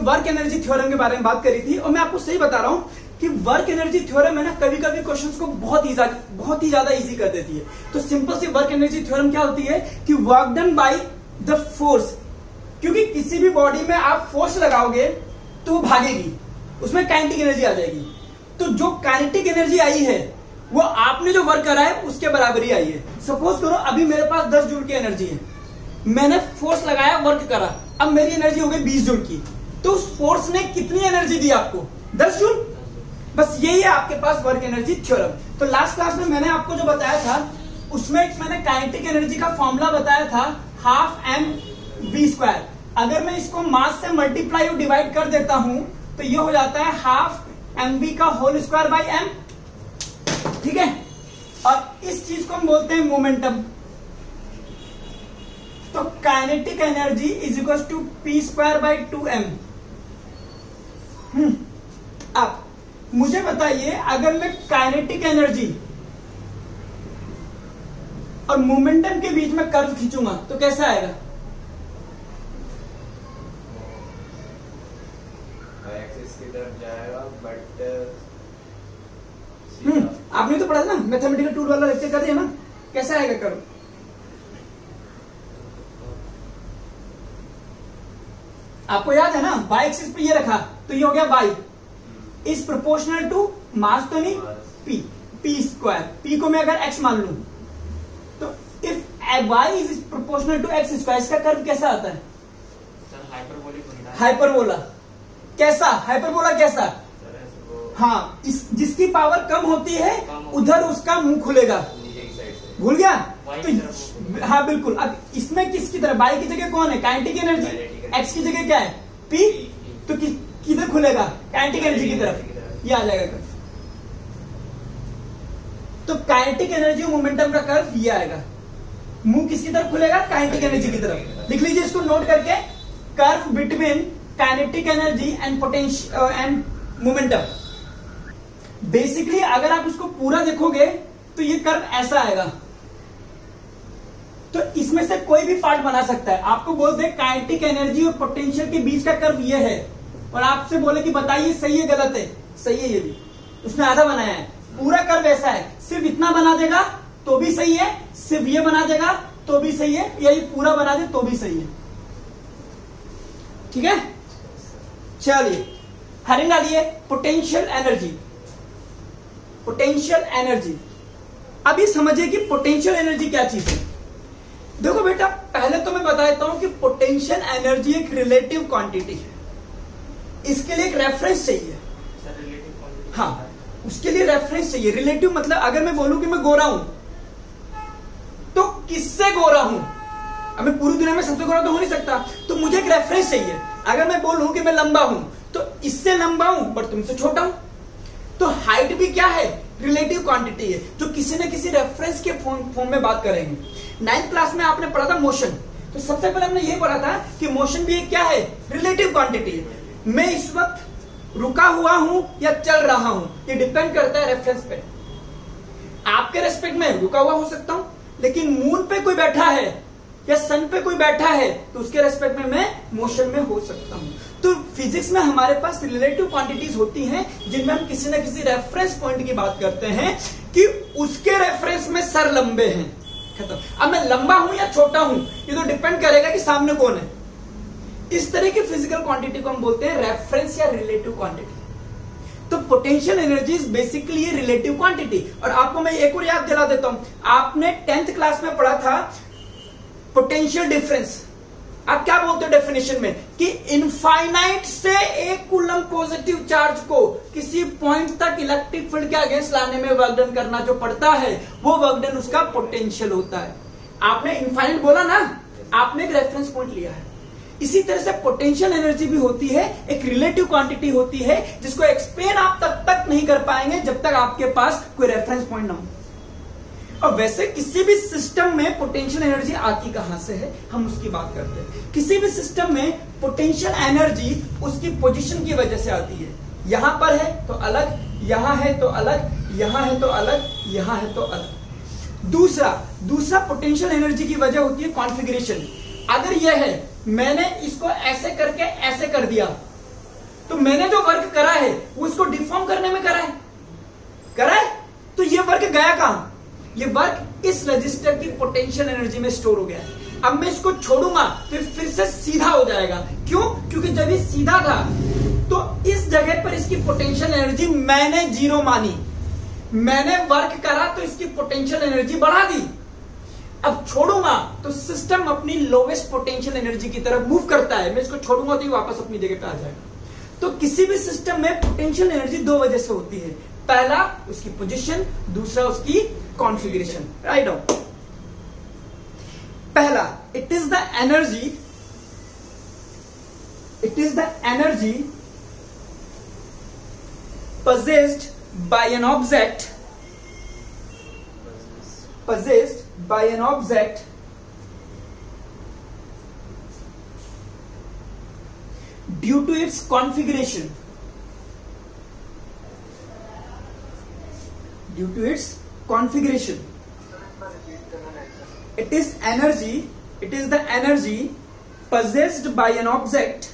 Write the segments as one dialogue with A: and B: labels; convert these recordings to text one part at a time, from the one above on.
A: Work energy theorem के बारे में बात करी थी, और मैं आपको सही बता रहा हूं कि वर्क एनर्जी थ्योरम है ना, कभी कभी क्वेश्चंस को बहुत ही ज्यादा इजी कर देती है। तो सिंपल सी वर्क एनर्जी थ्योरम क्या होती है कि work done by the force, क्योंकि किसी भी बॉडी में आप फोर्स लगाओगे तो वो भागेगी, उसमें काइनेटिक एनर्जी आ जाएगी। तो जो काइनेटिक एनर्जी आई है वो आपने जो वर्क करा है उसके बराबर ही आई है। सपोज करो अभी मेरे पास 10 जूल की एनर्जी है, मैंने फोर्स लगाया, वर्क करा, अब मेरी एनर्जी हो गई 20 जूल की। तो उस फोर्स ने कितनी एनर्जी दी आपको? 10 जूल। बस यही है आपके पास वर्क एनर्जी थ्योरम। तो लास्ट क्लास में मैंने आपको जो बताया था उसमें मैंने काइनेटिक एनर्जी का फॉर्मूला बताया था 12mv²। अगर मैं इसको मास से मल्टीप्लाई और डिवाइड कर देता हूं तो ये हो जाता है 12mv²/m। ठीक है, और इस चीज को हम बोलते हैं मोमेंटम। तो kinetic energy is equal to p²/2m। अब मुझे बताइए, अगर मैं काइनेटिक एनर्जी और मोमेंटम के बीच में कर्व खींचूंगा तो कैसा आएगा?
B: एक्सिस की तरफ जाएगा, बट
A: आपने तो पढ़ा था ना, मैथमेटिकल टूल वाला लेक्चर कर दिया ना, कैसा आएगा कर्व? आपको याद है ना, वाई एक्सिस पे ये रखा तो ये हो गया y is proportional to mass, तो नहीं पी, p²। p को मैं अगर x मान लू तो if y is proportional to x², इसका कर्व कैसा आता है? हाइपरबोला। कैसा हाइपरबोला? कैसा? हाँ, जिसकी पावर कम होती है उधर उसका मुंह खुलेगा। भूल गया? तो हाँ बिल्कुल। अब इसमें किसकी तरह? y की जगह कौन है? Kinetic energy. x की जगह क्या है? p। तो किधर खुलेगा? काइनेटिक एनर्जी की तरफ। ये आ जाएगा कर्व। तो काइनेटिक एनर्जी और मोमेंटम का कर्व ये आएगा। मुंह किसकी तरफ खुलेगा? काइनेटिक एनर्जी की तरफ। लिख लीजिए इसको नोट करके, curve between kinetic energy and potential and momentum. Basically अगर आप उसको पूरा देखोगे तो ये कर्व ऐसा आएगा। तो इसमें से कोई भी पार्ट बना सकता है। आपको बोल दे काइनेटिक एनर्जी और पोटेंशियल के बीच का कर्व ये है, और आपसे बोले कि बताइए सही है गलत है? सही है। ये भी उसने आधा बनाया है, पूरा कर्व ऐसा है। सिर्फ इतना बना देगा तो भी सही है, सिर्फ ये बना देगा तो भी सही है, या ये पूरा बना दे तो भी सही है। ठीक है, चलिए हेडिंग डालिए पोटेंशियल एनर्जी। पोटेंशियल एनर्जी, अभी समझिए कि पोटेंशियल एनर्जी क्या चीज है। देखो बेटा, पहले तो मैं बता देता हूं कि पोटेंशियल एनर्जी एक रिलेटिव क्वांटिटी है। इसके लिए एक रेफरेंस चाहिए। हाँ, उसके लिए रेफरेंस चाहिए। रिलेटिव मतलब अगर मैं बोलूं कि मैं गोरा हूं तो किससे गोरा हूं? अब मैं पूरी दुनिया में सबसे गोरा तो हो नहीं सकता, तो मुझे एक रेफरेंस चाहिए। अगर मैं बोलूं कि मैं लंबा हूं तो इससे लंबा हूं बट तुमसे छोटा हूं। तो हाइट भी क्या है? रिलेटिव क्वांटिटी है, जो किसी न किसी रेफरेंस के फॉर्म में बात करेंगे। 9th क्लास में आपने पढ़ा था मोशन, तो सबसे पहले हमने ये पढ़ा था कि मोशन भी एक क्या है? रिलेटिव क्वांटिटी है। मैं इस वक्त रुका हुआ हूं या चल रहा हूं, ये डिपेंड करता है रेफरेंस पे। आपके रेस्पेक्ट में रुका हुआ हो सकता हूं, लेकिन मून पे कोई बैठा है या सन पे कोई बैठा है तो उसके रेस्पेक्ट में मैं मोशन में हो सकता हूं। तो फिजिक्स में हमारे पास रिलेटिव क्वांटिटीज होती हैं जिनमें हम किसी न किसी रेफरेंस पॉइंट की बात करते हैं कि उसके रेफरेंस में सर लंबे हैं। खत्म। अब मैं लंबा हूं या छोटा हूं ये तो डिपेंड करेगा कि सामने कौन है। इस तरह की फिजिकल क्वांटिटी को हम बोलते हैं रेफरेंस या रिलेटिव क्वांटिटी। तो potential energy is basically relative quantity. और आपको मैं एक और याद दिला देता हूं, आपने 10th क्लास में पढ़ा था पोटेंशियल डिफरेंस। आप क्या बोलते हो डेफिनेशन में कि इनफाइनाइट से एक कूलम पॉजिटिव चार्ज को किसी पॉइंट तक इलेक्ट्रिक फील्ड के अगेंस्ट लाने में वर्क डन करना जो पड़ता है वो वर्क डन उसका पोटेंशियल होता है। आपने इनफाइनाइट बोला ना, आपने एक रेफरेंस पॉइंट लिया है। इसी तरह से पोटेंशियल एनर्जी भी होती है, एक रिलेटिव क्वांटिटी होती है जिसको एक्सप्लेन आप तब तक नहीं कर पाएंगे जब तक आपके पास कोई रेफरेंस पॉइंट ना हो। और वैसे किसी भी सिस्टम में पोटेंशियल एनर्जी आती कहां से है हम उसकी बात करते हैं। किसी भी सिस्टम में पोटेंशियल एनर्जी उसकी पोजीशन की वजह से आती है। यहां पर है तो अलग, यहां है तो अलग, यहां है तो अलग, यहां है तो अलग। दूसरा पोटेंशियल एनर्जी की वजह होती है कॉन्फ़िगरेशन। अगर यह है मैंने इसको ऐसे करके ऐसे कर दिया तो मैंने जो वर्क करा है वो इसको डिफॉर्म करने में करा है। तो ये वर्क गया कहां? ये वर्क इस रजिस्टर की पोटेंशियल एनर्जी में स्टोर हो गया है। अब मैं इसको छोड़ूंगा तो फिर से सीधा हो जाएगा। क्यों? क्योंकि जब ये सीधा था तो इस जगह पर इसकी पोटेंशियल एनर्जी मैंने 0 मानी, मैंने वर्क करा तो इसकी पोटेंशियल एनर्जी बढ़ा दी। अब छोड़ूंगा तो सिस्टम अपनी लोवेस्ट पोटेंशियल एनर्जी की तरफ मूव करता है। मैं इसको छोड़ूंगा तो ये वापस अपनी जगह पे आ जाएगा। तो किसी भी सिस्टम में पोटेंशियल एनर्जी 2 वजह से होती है। पहला उसकी पोजीशन, दूसरा उसकी कॉन्फ़िगरेशन। Write down. पहला, it is the energy possessed by an object due to its configuration. It is the energy possessed by an object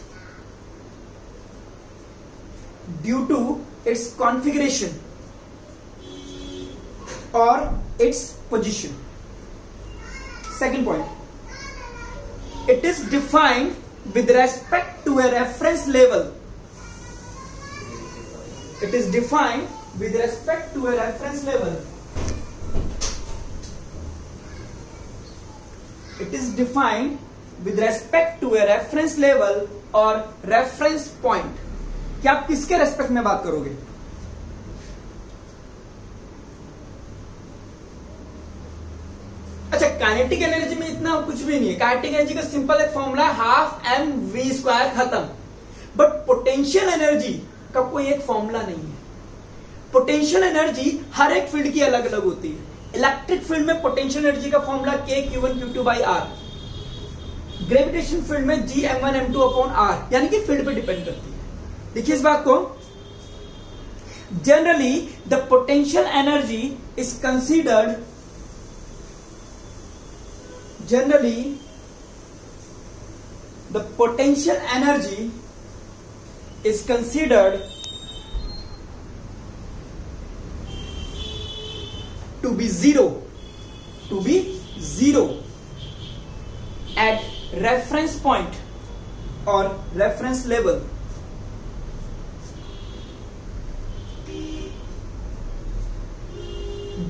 A: due to its configuration or its position. Second point, it is defined with respect to a reference level. It is defined with respect to a reference level. It is defined with respect to a reference level or reference point. क्या आप किसके respect में बात करोगे? अच्छा, kinetic energy में इतना कुछ भी नहीं है। काइनेटिक एनर्जी का सिंपल एक फॉर्मूला है, 12mv², खत्म। बट पोटेंशियल एनर्जी का कोई एक फॉर्मूला नहीं है। पोटेंशियल एनर्जी हर एक फील्ड की अलग अलग होती है। इलेक्ट्रिक फील्ड में पोटेंशियल एनर्जी का फॉर्मूला K(Q1Q2)/R। ग्रेविटेशन फील्ड में G(m1m2)/R, यानी कि फील्ड पे डिपेंड करती है। देखिए इस बात को, generally the potential energy is considered to be zero at reference point or reference level.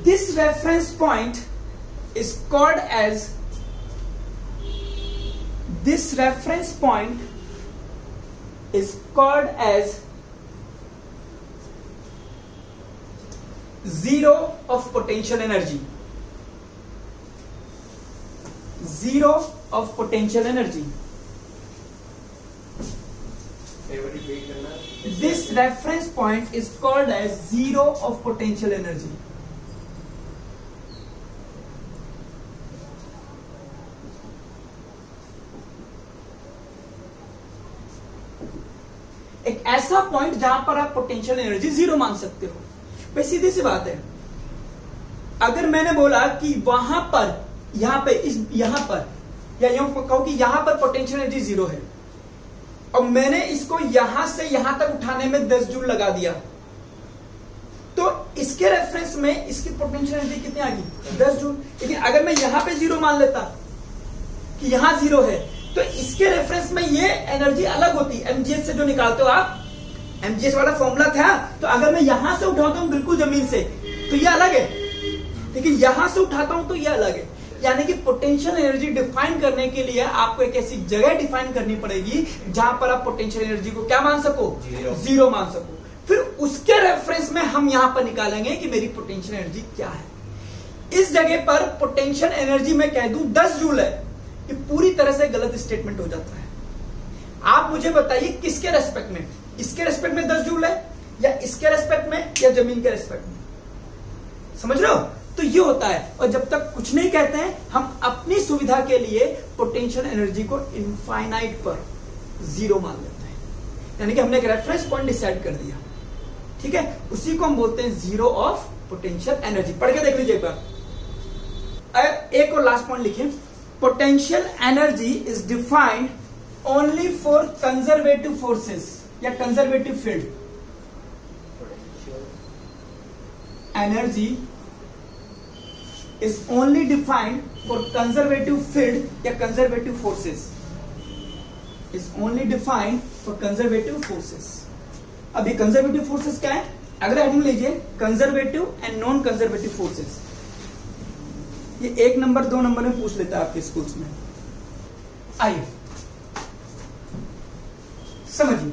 A: This reference point is called as zero of potential energy. Zero of potential energy. This reference point is called as zero of potential energy. एक ऐसा point जहां पर आप potential energy 0 मान सकते हो। भाई सीधी सी बात है, अगर मैंने बोला कि वहां पर, यहां पर या यूं कहो कि यहां पर पोटेंशियल एनर्जी 0 है और मैंने इसको यहां से यहां तक उठाने में 10 जूल लगा दिया, तो इसके रेफरेंस में इसकी पोटेंशियल एनर्जी कितनी आ गई? 10 जूल। लेकिन अगर मैं यहां पे 0 मान लेता कि यहां 0 है, तो इसके रेफरेंस में ये एनर्जी अलग होती है। एमजीएस से जो निकालते हो आप, एमजीएस वाला फॉर्मूला था, तो अगर मैं यहां से उठाता हूं बिल्कुल जमीन से तो ये अलग है, लेकिन यहां से उठाता हूं तो ये अलग है। यानी कि पोटेंशियल एनर्जी डिफाइन करने के लिए आपको एक ऐसी जगह डिफाइन करनी पड़ेगी जहां पर आप पोटेंशियल एनर्जी को क्या मान सको? 0 मान सको। फिर उसके रेफरेंस में हम यहां पर निकालेंगे कि मेरी पोटेंशियल एनर्जी क्या है। इस जगह पर पोटेंशियल एनर्जी में कह दूं 10 जूल है, ये पूरी तरह से गलत स्टेटमेंट हो जाता है। आप मुझे बताइए किसके रेस्पेक्ट में? इसके रेस्पेक्ट में 10 जूल है या इसके रेस्पेक्ट में या जमीन के रेस्पेक्ट में? समझ रहे हो? तो ये होता है। और जब तक कुछ नहीं कहते हैं, हम अपनी सुविधा के लिए पोटेंशियल एनर्जी को इनफाइनाइट पर 0 मान लेते हैं। यानी कि हमने एक रेफरेंस पॉइंट डिसाइड कर दिया, ठीक है? उसी को हम बोलते हैं 0 ऑफ पोटेंशियल एनर्जी। पढ़ के देख लीजिए एक बार। एक और लास्ट पॉइंट लिखिए। Potential energy is defined only for conservative forces. या conservative field? Energy is only defined for conservative field या conservative forces, is only defined for conservative forces. अभी कंजर्वेटिव फोर्सेस क्या है? अगर हेडिंग लीजिए conservative and non conservative forces, ये 1 number 2 number में पूछ लेता है आपके स्कूल्स में। आइए समझिए,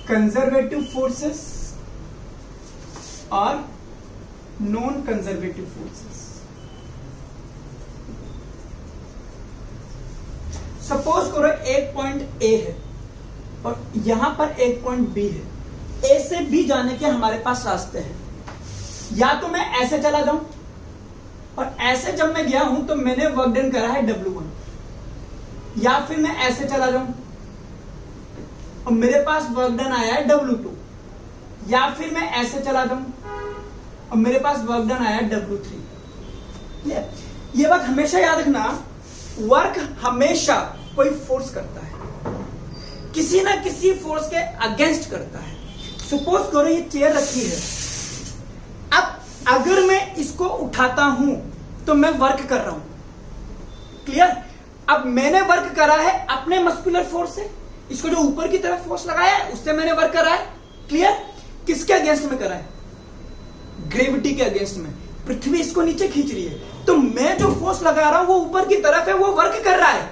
A: कंजर्वेटिव फोर्सेस और नॉन कंजर्वेटिव फोर्सेस। सपोज करो एक पॉइंट ए है और यहां पर एक पॉइंट बी है। ए से बी जाने के हमारे पास रास्ते हैं। या तो मैं ऐसे चला जाऊं, और ऐसे जब मैं गया हूं तो मैंने वर्क डन करा है W1, या फिर मैं ऐसे चला जाऊं और मेरे पास वर्क डन आया है W2, या फिर मैं ऐसे चला जाऊं और मेरे पास वर्क डन आया है W3। ये बात हमेशा याद रखना, वर्क हमेशा कोई फोर्स करता है, किसी ना किसी फोर्स के अगेंस्ट करता है। सपोज करो ये चेयर रखी है, अब अगर मैं इसको उठाता हूं तो मैं वर्क कर रहा हूं। क्लियर? अब मैंने वर्क करा है अपने मस्कुलर फोर्स से, इसको जो ऊपर की तरफ फोर्स लगाया है उससे मैंने वर्क करा है। क्लियर? किसके अगेंस्ट में करा है? ग्रेविटी के अगेंस्ट में। पृथ्वी इसको नीचे खींच रही है, तो मैं जो फोर्स लगा रहा हूं वो ऊपर की तरफ है, वो वर्क कर रहा है।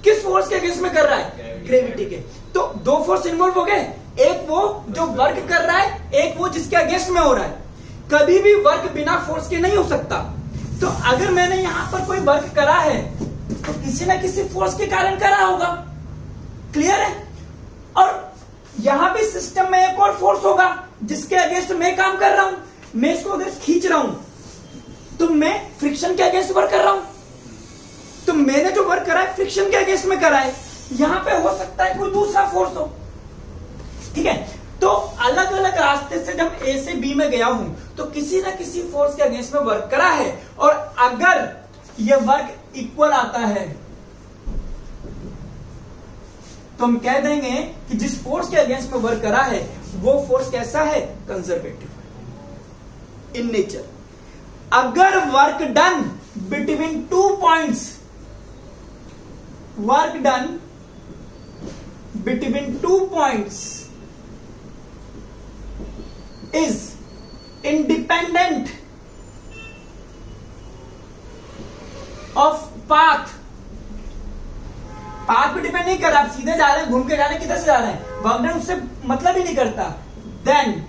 A: किस फोर्स के अगेंस्ट में कर रहा है? ग्रेविटी के। तो 2 फोर्स इन्वॉल्व हो गए, एक वो जो वर्क कर रहा है, एक वो जिसके अगेंस्ट में हो रहा है। कभी भी वर्क बिना फोर्स के नहीं हो सकता। तो अगर मैंने यहां पर कोई वर्क करा है तो किसी ना किसी फोर्स के कारण करा होगा। क्लियर है? और यहां भी सिस्टम में एक और फोर्स होगा जिसके अगेंस्ट मैं काम कर रहा हूं। मैं इसको अगर खींच रहा हूं तो मैं फ्रिक्शन के अगेंस्ट वर्क कर रहा हूं। तो मैंने जो वर्क करा है फ्रिक्शन के अगेंस्ट में करा है। यहां पे हो सकता है कोई दूसरा फोर्स हो। ठीक है? तो अलग अलग रास्ते से जब ए से बी में गया हूं तो किसी ना किसी फोर्स के अगेंस्ट में वर्क करा है, और अगर यह वर्क इक्वल आता है तो हम कह देंगे कि जिस फोर्स के अगेंस्ट में वर्क करा है वो फोर्स कैसा है? Conservative in nature. अगर work done between 2 points, work done between 2 points is independent of path, path पे डिपेंड नहीं कर रहा, आप सीधे जा रहे हैं, घूम के जा रहे हैं, किधर से जा रहे हैं, वर्क डन उससे मतलब ही नहीं करता। Then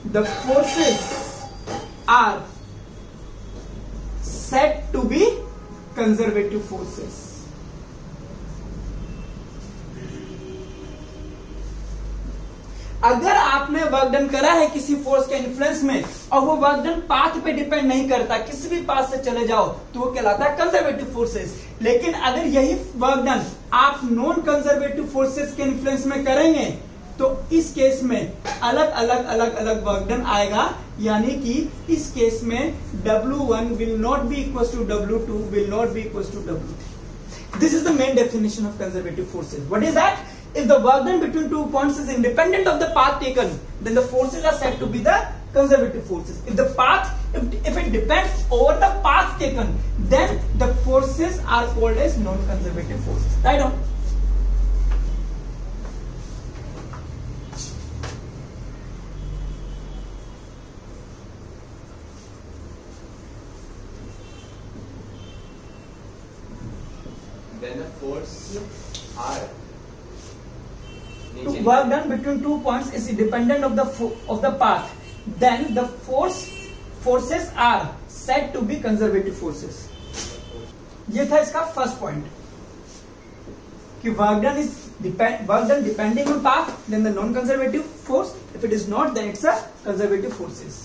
A: the forces are set to be conservative forces. अगर आपने वर्क डन करा है किसी फोर्स के इन्फ्लुएंस में और वो वर्क डन पाथ पे डिपेंड नहीं करता, किसी भी पाथ से चले जाओ तो वो कहलाता है कंजर्वेटिव फोर्सेस। लेकिन अगर यही वर्क डन आप नॉन कंजर्वेटिव फोर्सेस के इन्फ्लुएंस में करेंगे तो इस केस में अलग अलग वर्क डन आएगा, यानी कि इस केस में W1 will not be equals to W2 will not be equals to W3. This is the main definition of conservative forces. What is that? If the work done between 2 points is independent of the path taken, then the forces are said to be the conservative forces. If the path, if it depends over the path taken, then the forces are called as non-conservative forces. Right on?
B: Then the force R.
A: To work done between 2 points is independent of the path, then the forces are said to be conservative forces. ये था इसका first point कि work done depending on path, then the non conservative force, if it is not then it's a conservative forces.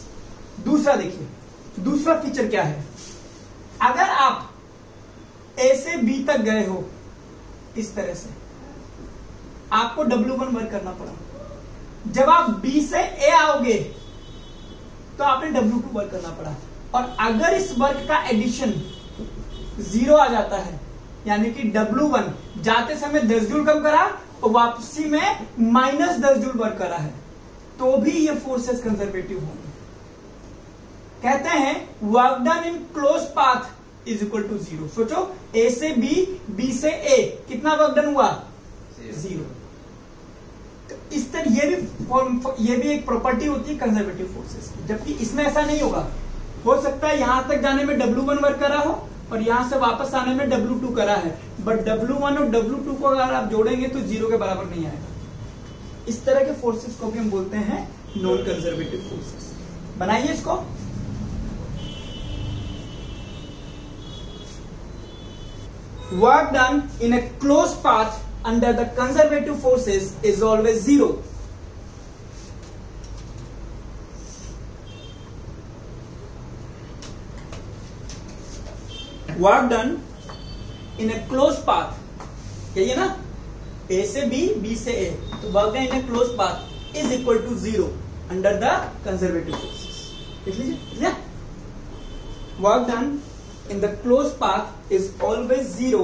A: दूसरा देखिए, दूसरा feature क्या है? अगर आप ए से बी तक गए हो इस तरह से, आपको W1 वर्क करना पड़ा। जब आप B से A आओगे तो आपने W2 वर्क करना पड़ा। और अगर इस वर्क का एडिशन 0 आ जाता है, यानी कि W1 जाते समय 10 जूल कम करा और वापसी में -10 जूल वर्क करा है, तो भी ये फोर्सेस कंजर्वेटिव होंगे। कहते हैं work done in close path is equal to 0। सोचो A से B, B से A, कितना वर्क डन हुआ? 0। तो इस तरह ये भी एक प्रॉपर्टी होती है कंजर्वेटिव फोर्सेस की, जबकि इसमें ऐसा नहीं होगा। हो सकता है यहां तक जाने में W1 वर्क करा हो और यहां से वापस आने में W2 करा है, बट W1 और W2 को अगर आप जोड़ेंगे तो 0 के बराबर नहीं आएगा। इस तरह के फोर्सेस को भी हम बोलते हैं नॉन कंजर्वेटिव फोर्सेस। बनाइए इसको। Work done in a closed path under the conservative forces is always 0. Work done in a closed path, यही है ना, A से B, B से A, तो work done in a closed path is equal to 0 under the conservative forces. देख लीजिए, work done in the closed path is always 0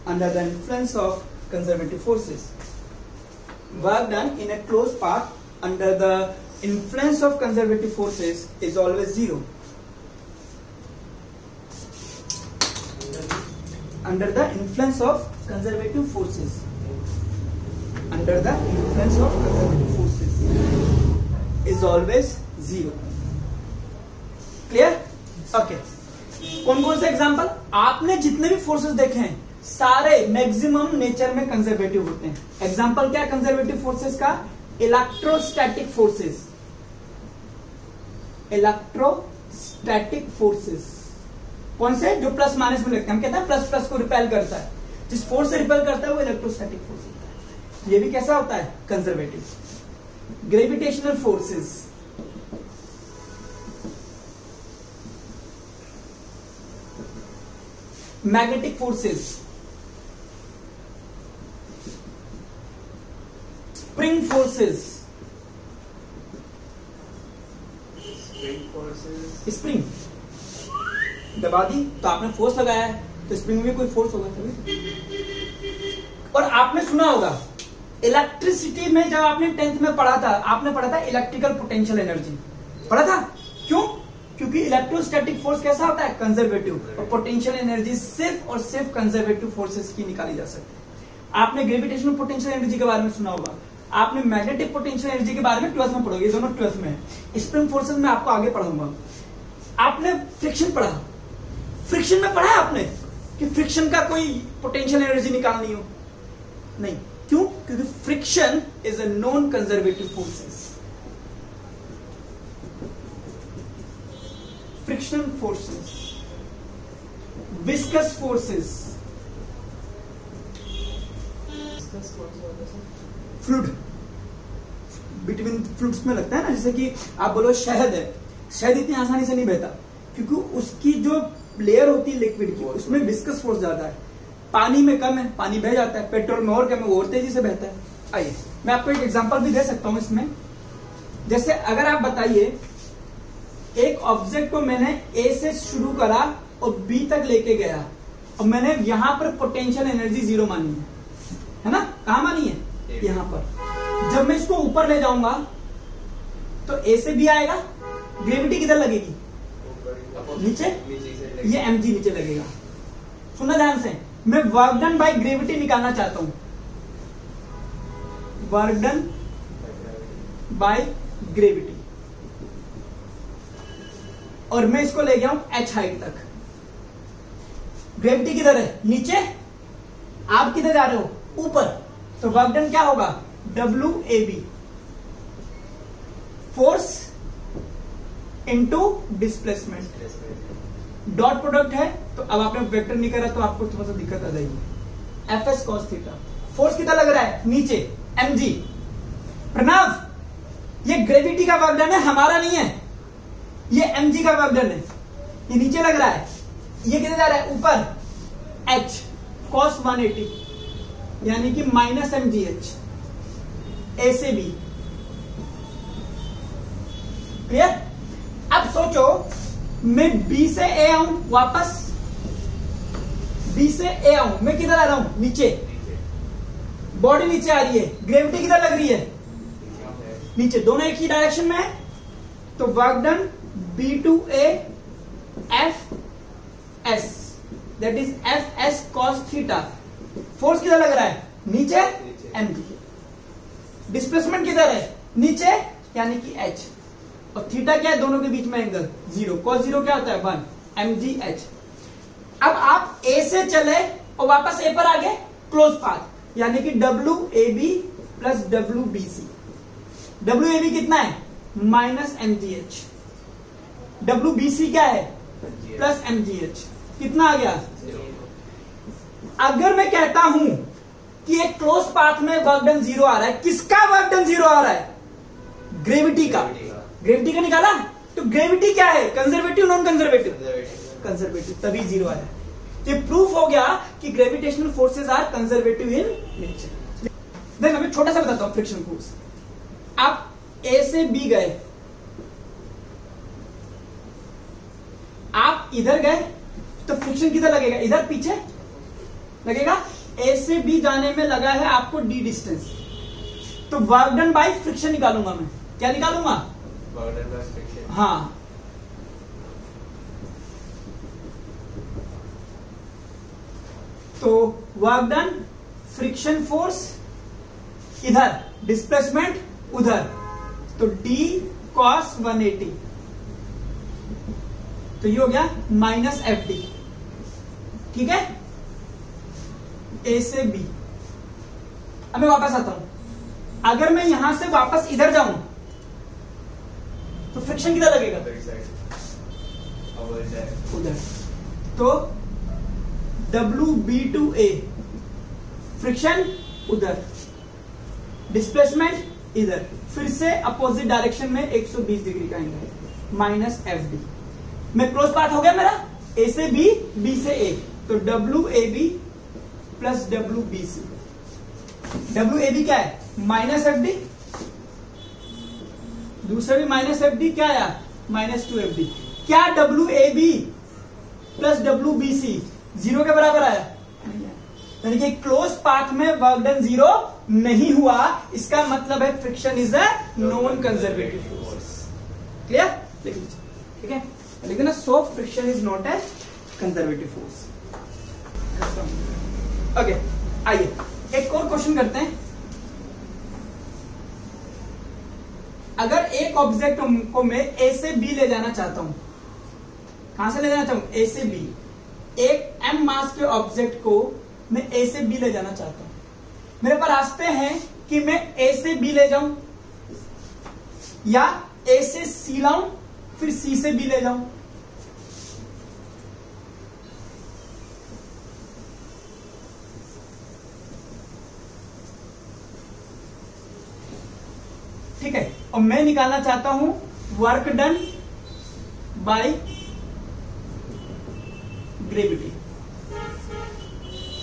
A: under the influence of conservative forces. Work done in a closed path under the influence of conservative forces is always 0. Under the influence of conservative forces. Under the influence of conservative forces is always 0. Clear? Okay. कौन कौन से example? आपने जितने भी forces देखे हैं सारे maximum nature में कंजर्वेटिव होते हैं। एग्जाम्पल क्या कंजर्वेटिव फोर्सेस का? Electrostatic forces. इलेक्ट्रोस्टैटिक फोर्सेस कौन से? जो प्लस माइनस में लगते हैं। हम कहते हैं प्लस प्लस को रिपेल करता है, जिस फोर्स से रिपेल करता है वो इलेक्ट्रोस्टैटिक फोर्स होता है। ये भी कैसा होता है? Conservative. Gravitational forces, magnetic forces, spring forces, spring दबा दी तो आपने फोर्स लगाया है, तो स्प्रिंग में कोई फोर्स होगा तभी। और आपने सुना होगा इलेक्ट्रिसिटी में, जब आपने 10th में पढ़ा था, आपने पढ़ा था इलेक्ट्रिकल पोटेंशियल एनर्जी पढ़ा था। क्यों? क्योंकि इलेक्ट्रोस्टैटिक फोर्स कैसा होता है? कंजर्वेटिव। और पोटेंशियल एनर्जी सिर्फ और सिर्फ कंजर्वेटिव फोर्सेस की निकाली जा सकती है। आपने ग्रेविटेशनल पोटेंशियल एनर्जी के बारे में सुना होगा, आपने मैग्नेटिक पोटेंशियल एनर्जी के बारे में 12th में पढ़ोगे, दोनों 12th में है। स्प्रिंग फोर्सेस में आपको आगे पढ़ाऊंगा। आपने फ्रिक्शन पढ़ा, फ्रिक्शन में पढ़ा है आपने कि फ्रिक्शन का कोई पोटेंशियल एनर्जी निकालनी हो? नहीं। क्यों? क्योंकि friction is a non conservative forces. Frictional forces, viscous forces, fluid, between fluids में लगता है ना, जैसे कि आप बोलो शहद है, शहद इतनी आसानी से नहीं बहता क्योंकि उसकी जो लेयर होती है लिक्विड की, उसमें विस्कस फोर्स ज्यादा है। पानी में कम है, पानी बह जाता है। पेट्रोल में और कम है, वो और तेजी से बहता है। आइए मैं आपको एक एग्जांपल भी दे सकता हूं इसमें। जैसे अगर आप बताइए एक ऑब्जेक्ट को मैंने ए से शुरू करा और बी तक लेके गया और मैंने यहां पर पोटेंशियल एनर्जी 0 मानी है ना? कहां मानी है? यहां पर। जब मैं इसको ऊपर ले जाऊंगा तो ए से बी आएगा, ग्रेविटी किधर लगेगी? नीचे। ये mg नीचे लगेगा। सुनना ध्यान से, मैं वर्क डन बाय ग्रेविटी निकालना चाहता हूं। वर्क डन बाय ग्रेविटी, और मैं इसको ले गया हूं h हाइट तक। ग्रेविटी किधर है? नीचे। आप किधर जा रहे हो? ऊपर। तो वर्क डन क्या होगा? WAB, force into displacement. Dot product है तो अब आपने वेक्टर नहीं करा तो आपको थोड़ा सा दिक्कत आ जाएगी। FS cos theta. फोर्स किधर लग रहा है? नीचे, mg। प्रणव, ये ग्रेविटी का वर्क डन है, हमारा नहीं है। ये mg का वर्क डन है, ये नीचे लग रहा है। ये किधर जा रहा है? ऊपर। h cos 180 यानी कि -mgh ए से बी। क्लियर? अब सोचो मैं बी से ए आऊं वापस, बी से ए आऊं, मैं किधर आ रहा हूं, नीचे, बॉडी नीचे आ रही है, ग्रेविटी किधर लग रही है, नीचे, दोनों एक ही डायरेक्शन में है। तो work done B to A F S, that is F S cos theta. Force किधर लग रहा है, नीचे, एम जी। डिस्प्लेसमेंट किधर है, नीचे, यानी कि एच, और थीटा क्या है, दोनों के बीच में एंगल 0, कॉस 0 क्या होता है 1, एम जी एच। अब आप ए से चले और वापस ए पर आ गए, क्लोज पाथ, यानी कि W A B plus W B C. W A B कितना है, minus m g h, W B C क्या है, प्लस एम जी एच, कितना आ गया। अगर मैं कहता हूं कि एक क्लोज पाथ में वर्क डन 0 आ रहा है, किसका वर्क डन 0 आ रहा है, ग्रेविटी का, ग्रेविटी का निकाला, तो ग्रेविटी क्या है, कंजर्वेटिव नॉन कंजर्वेटिव, कंजर्वेटिव, तभी 0 आया। ये प्रूफ हो गया कि gravitational forces are conservative in nature. देखो मैं छोटा सा बताता हूं फ्रिक्शन फोर्स। आप ए से बी गए, आप इधर गए, तो फ्रिक्शन किधर लगेगा, इधर पीछे लगेगा। ए से बी जाने में लगा है आपको डी डिस्टेंस, तो वर्क डन बाय फ्रिक्शन निकालूंगा मैं, क्या निकालूंगा,
B: वर्क डन बाय फ्रिक्शन।
A: हाँ, तो वर्क डन फ्रिक्शन फोर्स इधर, डिस्प्लेसमेंट उधर, तो डी कॉस 180, तो ये हो गया माइनस एफ डी। ठीक है, ए से बी। अब मैं वापस आता हूं, अगर मैं यहां से वापस इधर जाऊं तो फ्रिक्शन किधर लगेगा, उधर, तो W B to A, friction उधर, डिस्प्लेसमेंट इधर, फिर से अपोजिट डायरेक्शन में 120 डिग्री का एंगल, माइनस एफ डी। मैं क्लोज पाथ हो गया मेरा, ए से बी, बी से ए, तो W A B plus W B C. W A B क्या है, माइनस एफ डी, दूसरा भी माइनस एफ डी, क्या आया, माइनस 2 एफ डी। क्या W A B plus W B C 0 के बराबर आया, यानी कि क्लोज पाथ में वर्क डन 0 नहीं हुआ, इसका मतलब है friction is a non conservative force. Clear, लिख लीजिए, ठीक है, लिख देना, so friction is not a conservative force. Okay, आइए एक और क्वेश्चन करते हैं। अगर एक ऑब्जेक्ट को मैं ए से बी ले जाना चाहता हूं, कहां से ले जाना चाहूं, ए से बी, एक एम मास के ऑब्जेक्ट को मैं ए से बी ले जाना चाहता हूं, मेरे पास रास्ते हैं कि मैं ए से बी ले जाऊं या ए से सी लाऊं, फिर सी से बी ले जाऊं। ठीक है, और मैं निकालना चाहता हूं वर्क डन बाय ग्रेविटी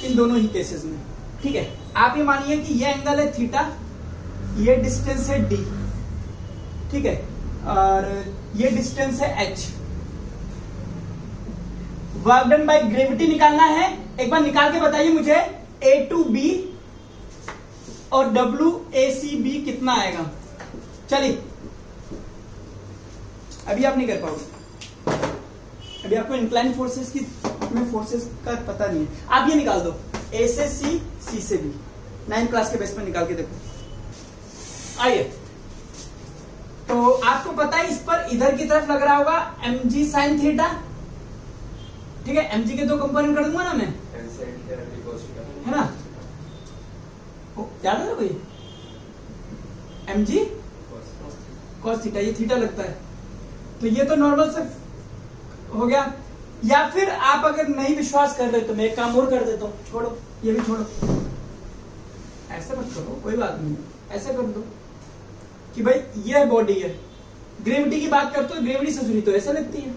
A: इन दोनों ही केसेस में। ठीक है, आप ये मानिए कि ये एंगल है थीटा, ये डिस्टेंस है डी, ठीक है, और ये डिस्टेंस है H. Work done by gravity निकालना है, एक बार निकाल के बताइए मुझे, ए टू बी और डब्ल्यू ए सी बी कितना आएगा। चलिए, अभी आप नहीं कर पाओगे, अभी आपको इंक्लाइन फोर्सेस की में फोर्सेस का पता नहीं है, आप ये निकाल दो, ए से सी, सी से बी, 9th क्लास के बेस पर निकाल के देखो। आइए, तो आपको पता है इस पर इधर की तरफ लग रहा होगा एम जी साइन थीटा, ठीक है, एम जी के 2 कंपोनेंट कर दूंगा ना मैं, है ना, याद है कोई, एम जी कॉस थीटा, ये थीटा लगता है, तो ये तो नॉर्मल से हो गया। या फिर आप अगर नहीं विश्वास कर रहे तो मैं एक काम और कर देता हूं, छोड़ो, ये भी छोड़ो, ऐसे मत करो, कोई बात नहीं, ऐसे कर दो कि भाई ये बॉडी है, ग्रेविटी की बात करते हो, ग्रेविटी से जुड़ी तो ऐसा लगती है,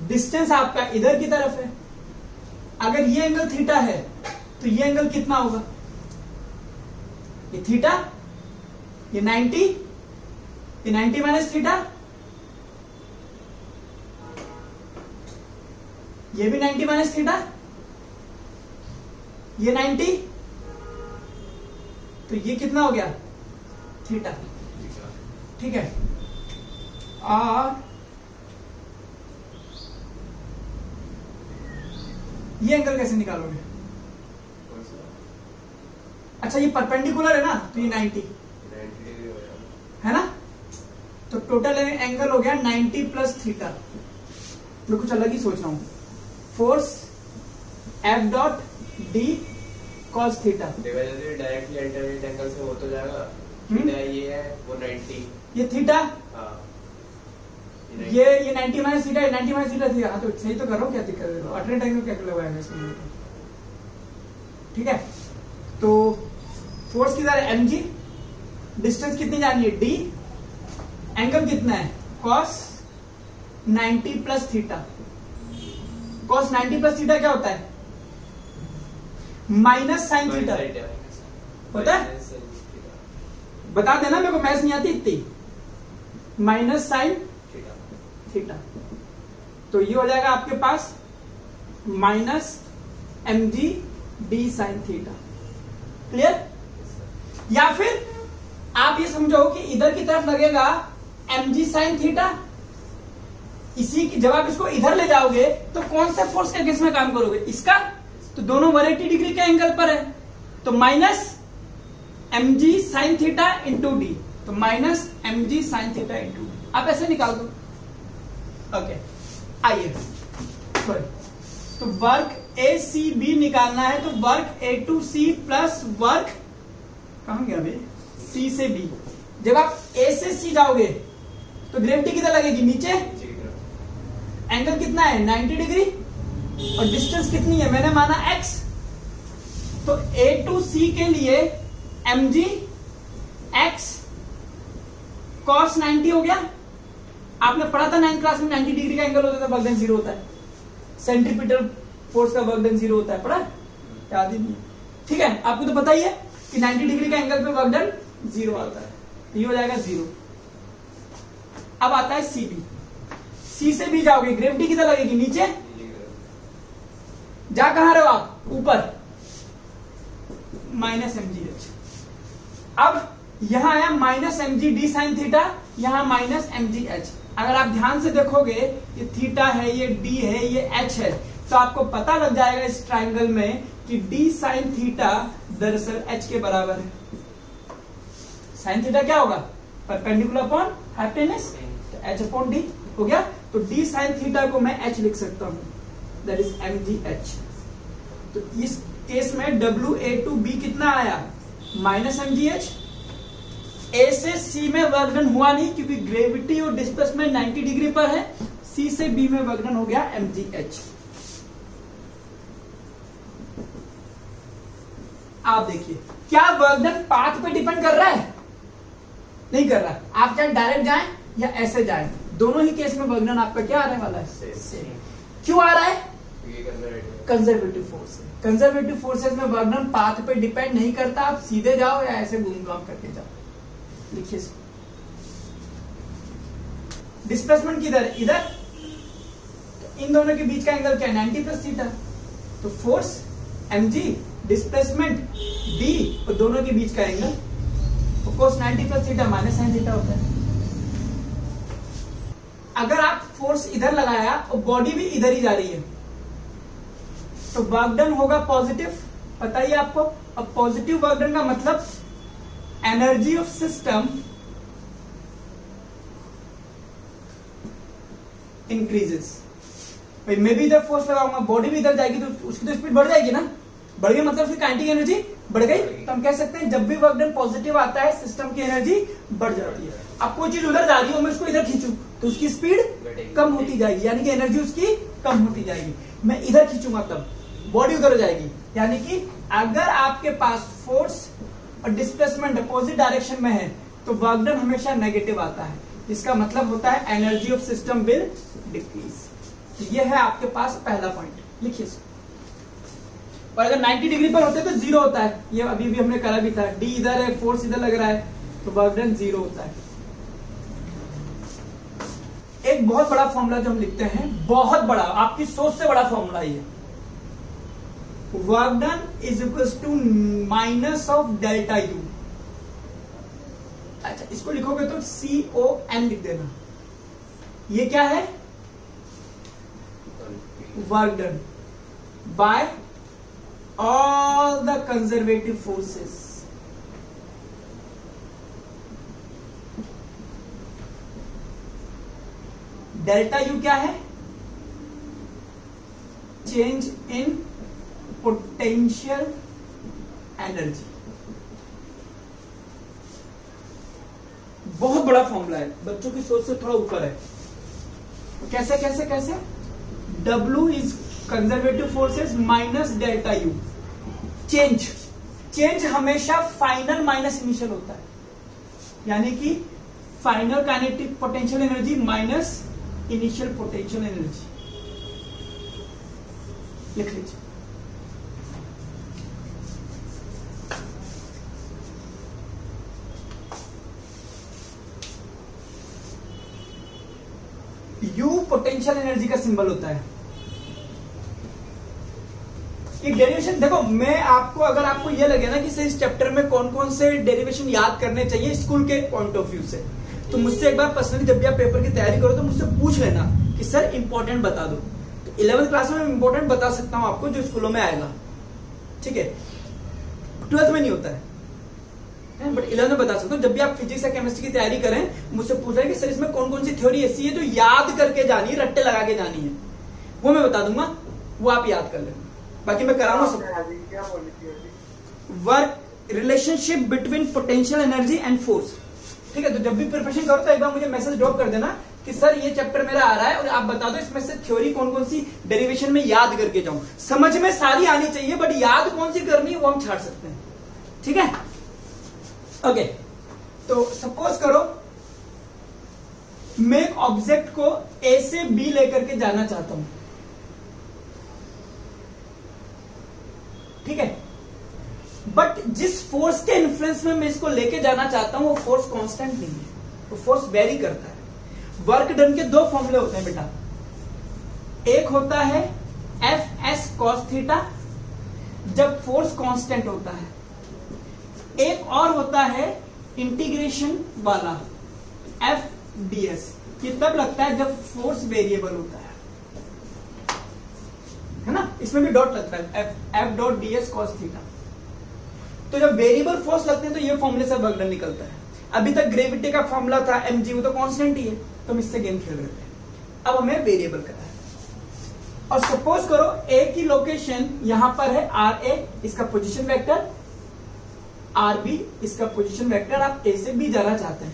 A: डिस्टेंस आपका इधर की तरफ है, अगर ये एंगल थीटा है तो ये एंगल कितना होगा, ये थीटा, ये 90, ये 90 माइनस थीटा, ये भी 90 माइनस थीटा, ये 90, तो ये कितना हो गया थीटा। ठीक है, और ये एंगल कैसे निकालोगे? अच्छा, ये परपेंडिकुलर है ना, तो ये 90 है ना, तो टोटल एंगल हो गया 90 प्लस थीटा। मैं कुछ अलग ही सोच रहा हूं, force F dot D cos theta,
B: directly alternate angle से हो तो जाएगा। थीटा ये है, वो 90,
A: ये थीटा,
B: हाँ
A: ये 90 माइनस थीटा, 90 माइनस थीटा थी। हाँ, तो सही तो कर रहा हूँ, क्या दिक्कत है? अल्टरनेट एंगल क्या लगाएगा इसमें? ठीक है, तो फोर्स किधर है? mg, डिस्टेंस कितनी जानी है? d, एंगल कितना है? cos 90 plus theta. cos 90 plus theta क्या होता है? माइनस साइन थीटा होता है। बता देना, मेरे को मैथ्स नहीं आती इतनी। माइनस साइन थीटा, तो ये हो जाएगा आपके पास minus mg d sine theta. Clear? या फिर आप ये समझो कि इधर की तरफ लगेगा mg साइन थीटा। इसी की जब आप इसको इधर ले जाओगे तो कौन सा फोर्स के अगेंस्ट में काम करोगे? इसका, तो दोनों 180 डिग्री के एंगल पर है, तो minus mg sine theta into d, तो minus mg sine theta into d. आप ऐसे निकाल दो। ओके, आइए, सॉरी, तो वर्क ACB निकालना है, तो work A to C plus work कहां गया बे? C से B। जब आप A से C जाओगे तो ग्रेविटी किधर लगेगी? नीचे। एंगल कितना है? 90 डिग्री, और डिस्टेंस कितनी है? मैंने माना x, तो A टू C के लिए mg x cos 90 हो गया। आपने पढ़ा था 9th क्लास में, 90 डिग्री का एंगल होता है, वर्क डन 0 होता है। सेंट्रीपिटल फोर्स का वर्क डन 0 होता है, पढ़ा? याद ही नहीं है। ठीक है, आपको तो पता ही है कि 90 डिग्री का एंगल पे वर्क डन 0 आता है, ये हो जाएगा 0। अब आता है CB। C से B जाओगे, ग्रेविटी किधर लगेगी? नीचे। जा कहां रहे हो आप? ऊपर, माइनस mgh। अब यहां आया minus mg d sine theta, यहां माइनस mgh। अगर आप ध्यान से देखोगे, ये थीटा है, ये d है, ये h है, तो आपको पता लग जाएगा इस ट्राइंगल में कि d साइन थीटा दरअसल h के बराबर है। साइन थीटा क्या होगा? परपेंडिकुलर अपॉन हाइपोटेनस, तो h अपॉन d हो गया। तो d साइन थीटा को मैं h लिख सकता हूं, दैट इज mgh। तो इस केस में WA टू B कितना आया? Minus mgh। A से C में वर्क डन हुआ नहीं, क्योंकि ग्रेविटी और डिस्प्लेसमेंट 90 डिग्री पर है। C से B में वर्क डन हो गया mgh। आप देखिए, क्या वर्क डन पाथ पे डिपेंड कर रहा है? नहीं कर रहा। आप चाहे डायरेक्ट जाएं या ऐसे जाएं, दोनों ही केस में वर्क डन आपका क्या आने वाला है? सेम। क्यों आ रहा है? Conservative force. कंजर्वेटिव फोर्सेस में वर्क डन पाथ पे डिपेंड नहीं करता। आप सीधे जाओ या ऐसे घूम घाम करके जाओ। लिखिए, डिस्प्लेसमेंट किधर? इधर। तो इन दोनों के बीच का एंगल क्या है? 90 प्लस थीटा। तो फोर्स mg, डिस्प्लेसमेंट d, और दोनों के बीच का angle cos 90 plus theta minus sine theta होता है। अगर आप फोर्स इधर लगाया और बॉडी भी इधर ही जा रही है, तो वर्क डन होगा पॉजिटिव, पता ही आपको। अब पॉजिटिव वर्क डन का मतलब एनर्जी ऑफ सिस्टम इंक्रीजेस। भाई मैं भी इधर फोर्स लगाऊंगा, बॉडी भी इधर जाएगी, तो उसकी तो स्पीड बढ़ जाएगी ना। बढ़ गई मतलब उसकी काइनेटिक एनर्जी बढ़ गई। तो हम कह सकते हैं जब भी वर्क डन पॉजिटिव आता है, सिस्टम की एनर्जी बढ़ जाती है। अब कोई चीज उधर जा रही है, मैं उसको इधर खींचूं तो उसकी स्पीड कम होती जाएगी, यानी कि एनर्जी उसकी कम होती जाएगी। मैं इधर खींचूंगा तब बॉडी उधर हो जाएगी। यानी कि अगर आपके पास फोर्स और डिस्प्लेसमेंट अपोजिट डायरेक्शन में है, तो वर्क डन हमेशा नेगेटिव आता है। इसका मतलब होता है energy of system will decrease. तो ये है आपके पास पहला पॉइंट, लिखिए। और अगर 90 डिग्री पर होते तो 0 होता है। ये अभी भी हमने करा भी था, डी इधर है, फोर्स इधर लग रहा है, तो वर्क डन 0 होता है। एक बहुत बड़ा फॉर्मूला जो हम लिखते हैं, बहुत बड़ा, आपकी सोच से बड़ा फॉर्मूला ये, work done is equal to minus of delta U. अच्छा, इसको लिखोगे तो CON लिख देना। ये क्या है? Work done by all the conservative forces. Delta U क्या है? Change in potential energy. बहुत बड़ा फॉर्मूला है, बच्चों की सोच से थोड़ा ऊपर है। कैसे कैसे कैसे? W is conservative forces minus delta U. Change हमेशा फाइनल माइनस इनिशियल होता है, यानी कि final kinetic potential energy minus initial potential energy. लिख लीजिए। U पोटेंशियल एनर्जी का सिंबल होता है। एक डेरिवेशन देखो, मैं आपको, अगर आपको यह लगे ना कि सर इस चैप्टर में कौन कौन से डेरिवेशन याद करने चाहिए स्कूल के पॉइंट ऑफ व्यू से, तो मुझसे एक बार पर्सनली जब भी आप पेपर की तैयारी करो तो मुझसे पूछ लेना कि सर इंपॉर्टेंट बता दो। तो 11th क्लास में इंपॉर्टेंट बता सकता हूं आपको जो स्कूलों में आएगा, ठीक है। 12th में नहीं होता है, बट 11th में बता सकता हूं। जब भी आप फिजिक्स या केमिस्ट्री की तैयारी करें, मुझसे पूछ रहे हैं कि सर इसमें कौन कौन सी थ्योरी ऐसी है जो याद करके जानी है, रट्टे लगा के जानी है, वो मैं बता दूंगा, वो आप याद कर लेना। बाकी मैं कराऊंगा सब। Work relationship between potential energy and force, ठीक है। तो जब भी प्रिपरेशन करो तो एक बार मुझे मैसेज ड्रॉप कर देना कि सर ये चैप्टर मेरा आ रहा है और आप बता दो इसमें से थ्योरी कौन कौन सी डेरिवेशन में याद करके जाऊं। समझ में सारी आनी चाहिए, बट याद कौन सी करनी है वो हम छाड़ सकते हैं, ठीक है। ओके, तो सपोज करो मैं एक ऑब्जेक्ट को ए से बी लेकर के जाना चाहता हूं, ठीक है। बट जिस फोर्स के इन्फ्लुएंस में मैं इसको लेके जाना चाहता हूं वो फोर्स कांस्टेंट नहीं है, वो फोर्स वेरी करता है। वर्क डन के दो फॉर्मूले होते हैं बेटा, एक होता है Fs cos थीटा जब फोर्स कांस्टेंट होता है, एक और होता है इंटीग्रेशन वाला Fds, ये तब लगता है जब फोर्स वेरिएबल होता है ना, इसमें भी डॉट लगता है F dot ds cos theta. तो जब वेरिएबल फोर्स लगते हैं तो ये फॉर्मूले से वर्क डन निकलता है। अभी तक ग्रेविटी का फॉर्मूला था mg, वो तो कांस्टेंट ही है, तो हम इससे गेम खेल रहे थे। अब हमें वेरिएबल करना है, और सपोज करो a की लोकेशन यहां पर है ra, इसका पोजीशन वेक्टर, rb इसका पोजीशन वेक्टर। आप a से b जाना चाहते हैं,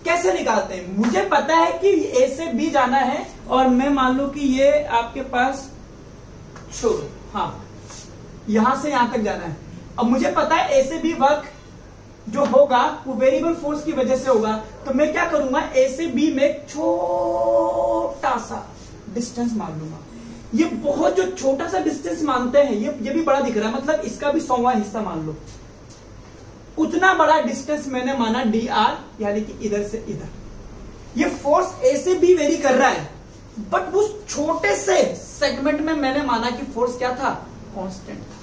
A: कैसे निकालते हैं? मुझे पता है कि a से b जाना है, और मैं मान लू कि ये आपके पास छोड़ो, हाँ यहां से यहां तक जाना है। अब मुझे पता है a से b वर्क जो होगा वो वेरिएबल फोर्स की वजह से होगा, तो मैं क्या करूंगा, a से b में एक छोटा सा डिस्टेंस मान लूंगा। ये बहुत जो छोटा सा डिस्टेंस मानते हैं, ये भी बड़ा दिख रहा है, मतलब इसका भी 100वां हिस्सा मान लो। उतना बड़ा डिस्टेंस मैंने माना dr, यानी कि इधर से इधर। ये फोर्स a से b वेरी कर रहा है, बट उस छोटे से सेगमेंट में मैंने माना कि फोर्स क्या था, कांस्टेंट था।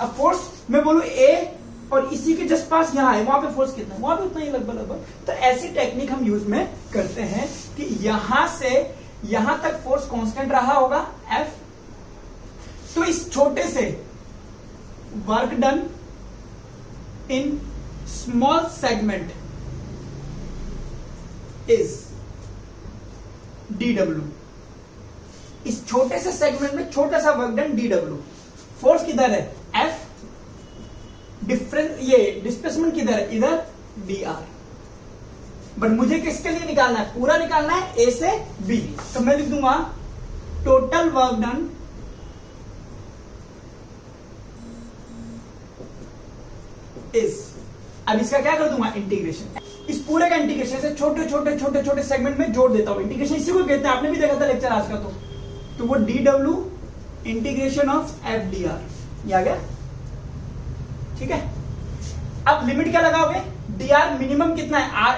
A: अब फोर्स मैं बोलूं a और इसी के जस्ट पास यहां है, वहां पे फोर्स कितना है, वहां पे उतना ही लगभग। तो ऐसी टेक्निक हम यूज में करते हैं कि यहां से यहां तक फोर्स कांस्टेंट रहा होगा F, तो इस छोटे से work done in small segment is dw। इस छोटे से सेगमेंट में छोटा सा वर्क डन dw। फोर्स किधर है, F, डिफरेंस ये डिस्प्लेसमेंट किधर है, इधर dr। बट मुझे किसके लिए निकालना है, पूरा निकालना है a से b, तो मैं लिख दूंगा टोटल वर्क डन इज, अब इसका क्या कर दूंगा, इंटीग्रेशन। इस पूरे का इंटीग्रेशन से छोटे छोटे छोटे छोटे सेगमेंट में जोड़ देता हूं। इंटीग्रेशन इसी को कहते हैं, आपने भी देखा था लेक्चर आज का, तो वो dw integration of f dr, ये आ गया, ठीक है। अब लिमिट क्या लगाओगे, dr मिनिमम कितना है, ra,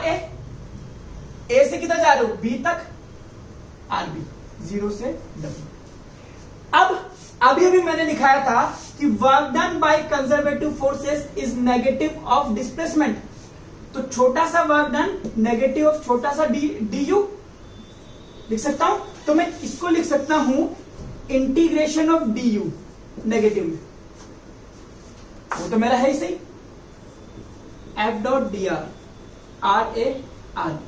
A: a से किधर जा रहे हो, b तक, आरबी, 0 से W। अब अभी मैंने लिखाया था कि work done by conservative forces is negative of displacement, तो छोटा सा वर्क डन नेगेटिव ऑफ छोटा सा डी यू लिख सकता हूं। तो मैं इसको लिख सकता हूं integration of d U negative में, वो तो मेरा है ही सही, F dot d r r ए आर।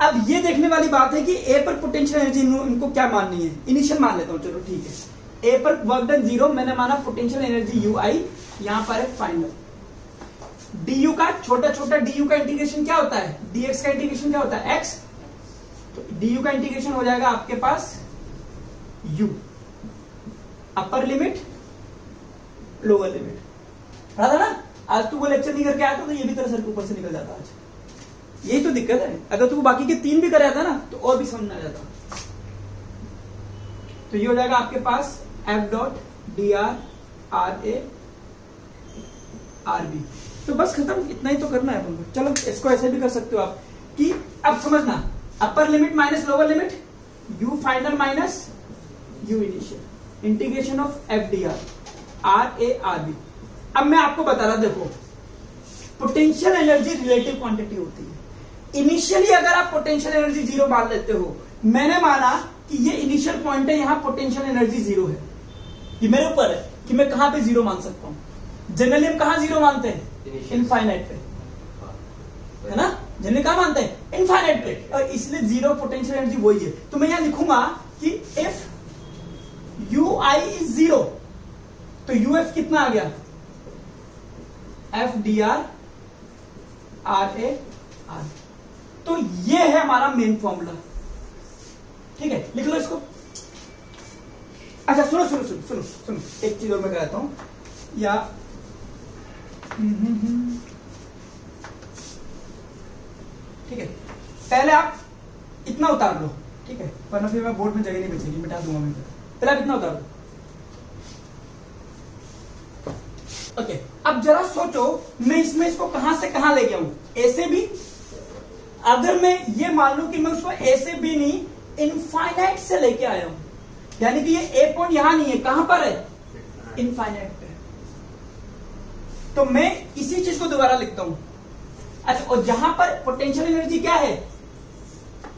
A: अब ये देखने वाली बात है कि ए पर पोटेंशियल एनर्जी इनको क्या माननी है, इनिशियल मान लेता हूं, चलो ठीक है। ए पर वर्क डन 0, मैंने माना पोटेंशियल एनर्जी यू आई, यहां पर है फाइनल। डी यू का छोटा छोटा डी यू का इंटीग्रेशन क्या होता है, डी एक्स का इंटीग्रेशन क्या होता है, एक्स, तो डी यू का इंटीग्रेशन हो जाएगा आपके पास u, upper limit lower limit. पता था ना, आज तू वो लेक्चर नहीं करके आया था तो ये भी तेरे सर के ऊपर से निकल जाता आज, यही तो दिक्कत है। अगर तू बाकी के 3 भी कर रहा था ना तो और भी समझ में आ जाता। तो ये हो जाएगा आपके पास f dot d r r ए आर बी, तो बस खत्म, इतना ही तो करना है तुमको। चलो इसको ऐसे भी कर सकते हो आप कि अब समझना, upper limit minus lower limit, U final minus U initial, integration of F d r r A r B. अब मैं आपको बता रहा, देखो पोटेंशियल एनर्जी रिलेटिव क्वांटिटी होती है। इनिशियली अगर आप पोटेंशियल एनर्जी 0 मान लेते हो, मैंने माना कि ये इनिशियल पॉइंट है, यहां पोटेंशियल एनर्जी 0 है, ये मेरे ऊपर है कि मैं कहां पे 0 मान सकता हूं। जनरली हम कहां 0 मानते हैं, इनफाइनाइट पे, है ना, जनरली कहां मानते हैं, इनफाइनाइट पे, और इसलिए 0 पोटेंशियल एनर्जी वही है। तो मैं यहां लिखूंगा कि इफ यू आई इज 0, तो यू एफ कितना आ गया, एफ डी आर आर ए आर। तो ये है हमारा मेन फॉर्मूला, ठीक है, लिख लो इसको। अच्छा सुनो सुनो सुनो सुनो सुनो, एक चीज और मैं कहता हूं, या ठीक है, पहले आप इतना उतार लो, ठीक है, वरना फिर मैं बोर्ड में जगह नहीं बचेगी, मिटा दूंगा मैं। पहले आप इतना उतार दो, ओके। अब जरा सोचो, मैं इसमें इसको कहां से कहां ले गया हूं, ए से बी। अगर मैं ये मान लू कि मैं उसको ए से बी नहीं, इनफाइनाइट से लेके आया हूं, यानी कि ये ए पॉइंट यहां नहीं है, कहां पर है, इनफाइनाइट पे। तो मैं इसी चीज को दोबारा लिखता हूं। अच्छा, और जहां पर पोटेंशियल एनर्जी क्या है,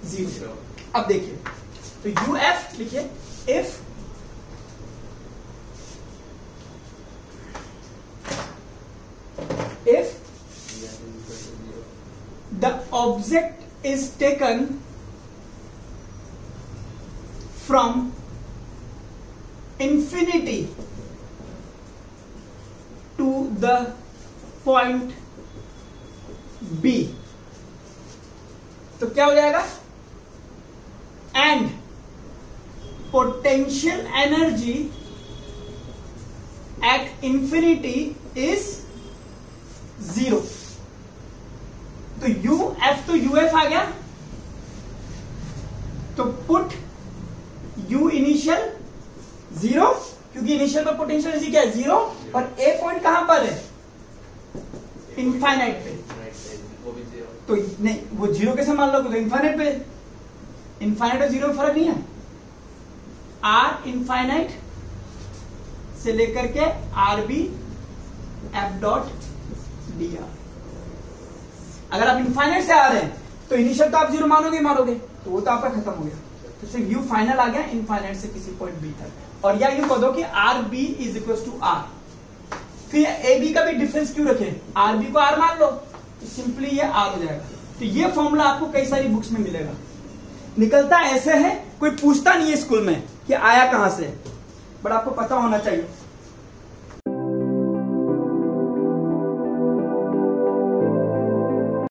A: 0। अब देखिए, तो यू एफ लिखिए, if the object is taken from infinity to the point B, तो क्या हो जाएगा, and potential energy at infinity is 0। तो यू एफ तो यू एफ आ गया, तो पुट यू इनिशियल 0, क्योंकि इनिशियल पर पोटेंशियल एनर्जी क्या है, 0, और ए पॉइंट कहां पर है, इनफाइनाइट पे। तो नहीं, वो 0 कैसे मान लो, तो इनफाइनाइट पे, इनफाइनाइट और 0 में फर्क नहीं है। आर इनफाइनाइट से लेकर के r B F dot d r. अगर आप इनफाइनाइट से आ रहे हैं तो इनिशियल तो आप 0 मानोगे तो वो तो आपका खत्म हो गया, तो सिर्फ यू फाइनल आ गया इनफाइनाइट से किसी पॉइंट बी तक। और या यूं कह दो कि r B is equal to r. फिर ए बी का भी डिफरेंस क्यों रखें, आर बी को आर मान लो, तो सिंपली ये आर हो जाएगा। तो ये फॉर्मूला आपको कई सारी बुक्स में मिलेगा, निकलता ऐसे है, कोई पूछता नहीं है स्कूल में कि आया कहां से, बट आपको पता होना चाहिए।